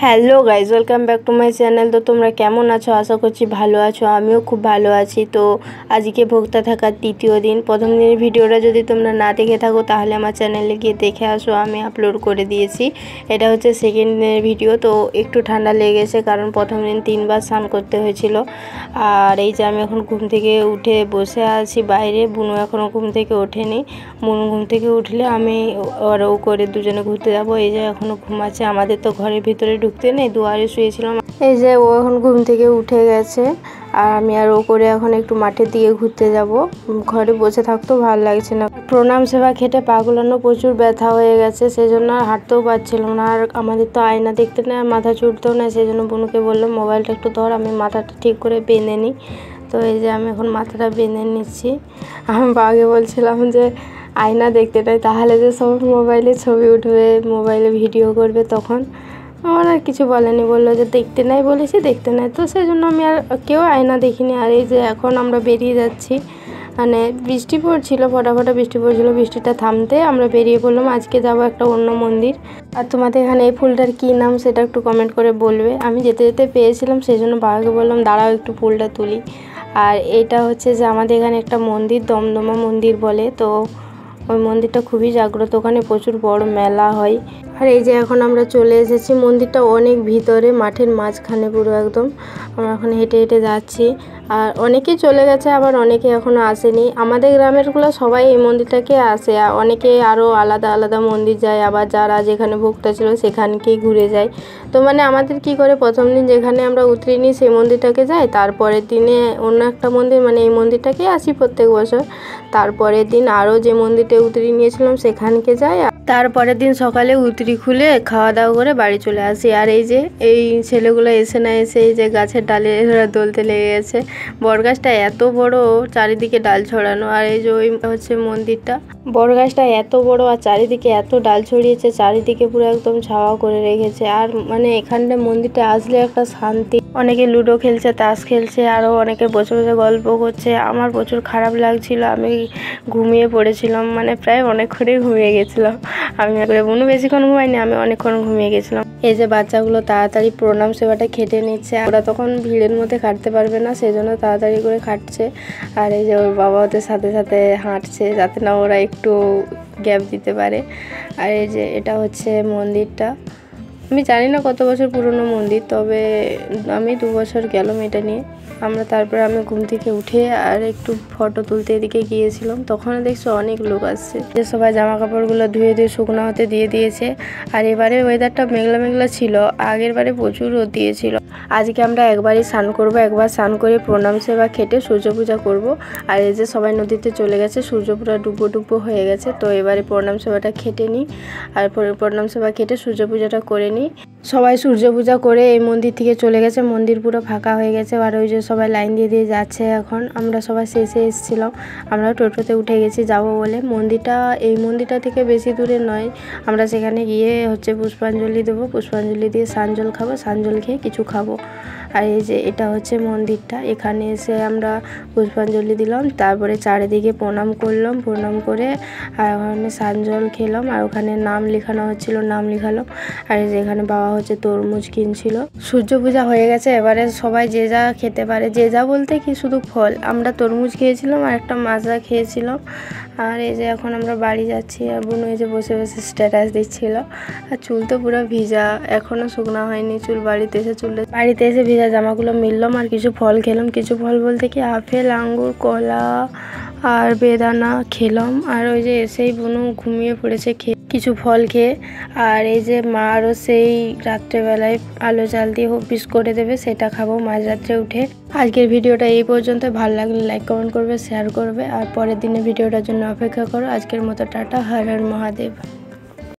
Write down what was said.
Hello guys, welcome back to my channel. তো তোমরা কেমন আছো? আশা করছি ভালো আছো। আমিও খুব ভালো আছি। তো আজকে ভোক্তা থাকার তৃতীয় দিন। প্রথম দিনের ভিডিওটা যদি তোমরা না দেখে থাকো তাহলে আমার চ্যানেলে গিয়ে দেখে আসো, আমি আপলোড করে দিয়েছি। এটা হচ্ছে সেকেন্ড দিনের ভিডিও। তো একটু ঠান্ডা লেগেছে কারণ প্রথম দিন 3বার স্নান করতে হয়েছিল। আর এই যে আমি এখন ঘুম থেকে উঠে বসে আছি বাইরে। বুনু এখনও ঘুম থেকে ওঠেনি। বুনু ঘুম থেকে উঠলে আমি আর ও করে দুজনে ঘুরতে যাব। এই যে এখনও ঘুমাচ্ছে। আমাদের তো ঘরের ভিতরে ঢুকতে নেই, দুয়ারে শুয়েছিলাম। এই যে ও এখন ঘুম থেকে উঠে গেছে আর আমি আর ও করে এখন একটু মাঠের দিকে ঘুরতে যাব। ঘরে বসে থাকতেও ভালো লাগছে না। প্রণাম সেবা খেটে পা গুলানো প্রচুর ব্যথা হয়ে গেছে, সেই জন্য আর হাঁটতেও পারছিলাম না। আর আমাদের তো আয়না দেখতে নেই আর মাথা চুড়তেও নেই, সেই জন্য বোনকে বললাম মোবাইলটা একটু ধর, আমি মাথাটা ঠিক করে বেঁধে নিই। তো এই যে আমি এখন মাথাটা বেঁধে নিচ্ছি। আমি বাবাকে বলছিলাম যে আয়না দেখতে নেই, তাহলে যে সব মোবাইলে ছবি উঠবে, মোবাইলে ভিডিও করবে। তখন আমার আর কিছু বলেনি, বললো যে দেখতে নাই, বলেছি দেখতে নাই। তো সেই জন্য আমি আর কেউ আয়না দেখিনি। আর এই যে এখন আমরা বেরিয়ে যাচ্ছি, মানে বৃষ্টি পড়ছিল, ফটাফটা বৃষ্টি পড়ছিল। বৃষ্টিটা থামতে আমরা বেরিয়ে পড়লাম। আজকে যাবো একটা অন্য মন্দির। আর তোমাদের এখানে এই ফুলটার কী নাম সেটা একটু কমেন্ট করে বলবে। আমি যেতে যেতে পেয়েছিলাম, সেই জন্য বাবাকে বললাম দাঁড়াও একটু ফুলটা তুলি। আর এটা হচ্ছে যে আমাদের এখানে একটা মন্দির, দমদমা মন্দির বলে। তো ওই মন্দিরটা খুবই জাগ্রত, ওখানে প্রচুর বড় মেলা হয়। আর এই যে এখন আমরা চলে এসেছি, মন্দিরটা অনেক ভিতরে, মাঠের মাঝখানে পুরো একদম। আমরা এখন হেঁটে হেঁটে যাচ্ছি। আর অনেকেই চলে গেছে, আবার অনেকে এখনও আসেনি। আমাদের গ্রামেরগুলো সবাই এই মন্দিরটাকে আসে, আর অনেকে আরও আলাদা আলাদা মন্দির যায়। আবার যারা যেখানে ভোক্তা ছিল সেখানকেই ঘুরে যায়। তো মানে আমাদের কি করে, প্রথম দিন যেখানে আমরা উতরিনি সেই মন্দিরটাকে যাই, তারপরের দিনে অন্য একটা মন্দির, মানে এই মন্দিরটাকে আসি প্রত্যেক বছর। তারপরের দিন আরও যে মন্দিরটা উতরি নিয়েছিলাম সেখানকে যাই। তারপরের দিন সকালে উতরি খুলে খাওয়া দাওয়া করে বাড়ি চলে আসি। আর এই যে এই ছেলেগুলো এসে না এসে এই যে গাছের ডালে এরা দোলতে লেগে গেছে। বটগাছটা এত বড়, চারিদিকে ডাল ছড়ানো। আর এই যে ওই হচ্ছে মন্দিরটা। বটগাছটা এত বড় আর চারিদিকে এত ডাল ছড়িয়েছে, চারিদিকে পুরো একদম ছাওয়া করে রেখেছে। আর মানে এখানটা মন্দিরটা আসলে একটা শান্তি। অনেকে লুডো খেলছে, তাস খেলছে, আরও অনেকে বসে বসে গল্প করছে। আমার প্রচুর খারাপ লাগছিল, আমি ঘুমিয়ে পড়েছিলাম, মানে প্রায় অনেকক্ষণই ঘুমিয়ে গেছিলাম। আমি বোনও বেশিক্ষণ ঘুমাইনি, আমি অনেকক্ষণ ঘুমিয়ে গেছিলাম। এই যে বাচ্চাগুলো তাড়াতাড়ি প্রণাম সেবাটা খেটে নিচ্ছে। ওরা তখন ভিড়ের মধ্যে খাটতে পারবে না, সেই জন্য তাড়াতাড়ি করে খাটছে। আর এই যে ওর বাবা ওদের সাথে সাথে হাঁটছে, যাতে না ওরা একটু গ্যাপ দিতে পারে। আর এই যে এটা হচ্ছে মন্দিরটা। আমি জানি না কত বছর পুরনো মন্দির, তবে আমি 2 বছর গেলাম এটা নিয়ে। তারপরে আমি ঘুম থেকে উঠে আর একটু ফটো তুলতে এদিকে গিয়েছিলাম। তখন দেখছি অনেক লোক আসছে, যে সবাই জামা কাপড়গুলো ধুয়ে ধুয়ে শুকনো হতে দিয়ে দিয়েছে। আর এবারে ওয়েদারটা মেঘলা মেঘলা ছিল, আগের বারে প্রচুর রোদ দিয়েছিল। আজকে আমরা একবারই স্নান করব, একবার স্নান করে প্রণাম সেবা খেটে সূর্য পূজা করব। আর এই যে সবাই নদীতে চলে গেছে, সূর্য পুরো ডুবো ডুবো হয়ে গেছে। তো এবারে প্রণাম সেবাটা খেটে নিই, আর প্রণাম সেবা খেটে সূর্য পূজাটা করে নিই। সবাই সূর্য পূজা করে এই মন্দির থেকে চলে গেছে, মন্দির পুরো ফাঁকা হয়ে গেছে। আর ওই যে সবাই লাইন দিয়ে দিয়ে যাচ্ছে। এখন আমরা সবাই শেষে এসেছিলাম, আমরা টোটোতে উঠে গেছি যাব বলে। এই মন্দিরটা থেকে বেশি দূরে নয়। আমরা সেখানে গিয়ে হচ্ছে পুষ্পাঞ্জলি দেবো, পুষ্পাঞ্জলি দিয়ে সানজল খাবো, সানজল খেয়ে কিছু খাবো। আর এই যে এটা হচ্ছে মন্দিরটা, এখানে এসে আমরা পুষ্পাঞ্জলি দিলাম, তারপরে চারিদিকে প্রণাম করলাম, প্রণাম করে আর ওখানে সানজল খেলাম। আর ওখানে নাম লেখানো হচ্ছিল, নাম লেখালাম। আর যেখানে বাবা হচ্ছে তরমুজ কিনছিল। সূর্য পূজা হয়ে গেছে, এবারে সবাই যে যা খেতে পারে, যে যা বলতে কি শুধু ফল। আমরা তরমুজ খেয়েছিলাম আর একটা মাজা খেয়েছিলাম। আর এই যে এখন আমরা বাড়ি যাচ্ছি। আর বোন এই যে বসে বসে স্ট্যাটাস দিচ্ছিল। আর চুল তো পুরো ভিজা, এখনও শুকনো হয়নি চুল। বাড়িতে এসে ভিজা জামাগুলো মিললাম। আর কিছু ফল খেলাম, কিছু ফল বলতে কি আপেল, আঙ্গুর, কলা আর বেদানা খেলাম। আর ওই যে এসেই বোনও ঘুমিয়ে পড়েছে কিছু ফল খেয়ে। আর এই যে মা আরও সেই রাত্রেবেলায় আলো চাল দিয়ে হপিস করে দেবে, সেটা খাবো মাঝরাত্রে উঠে। আজকের ভিডিওটা এই পর্যন্ত। ভালো লাগলে লাইক কমেন্ট করবে, শেয়ার করবে। আর পরের দিনে ভিডিওটার জন্য অপেক্ষা করো। আজকের মতো টাটা, হর হর মহাদেব।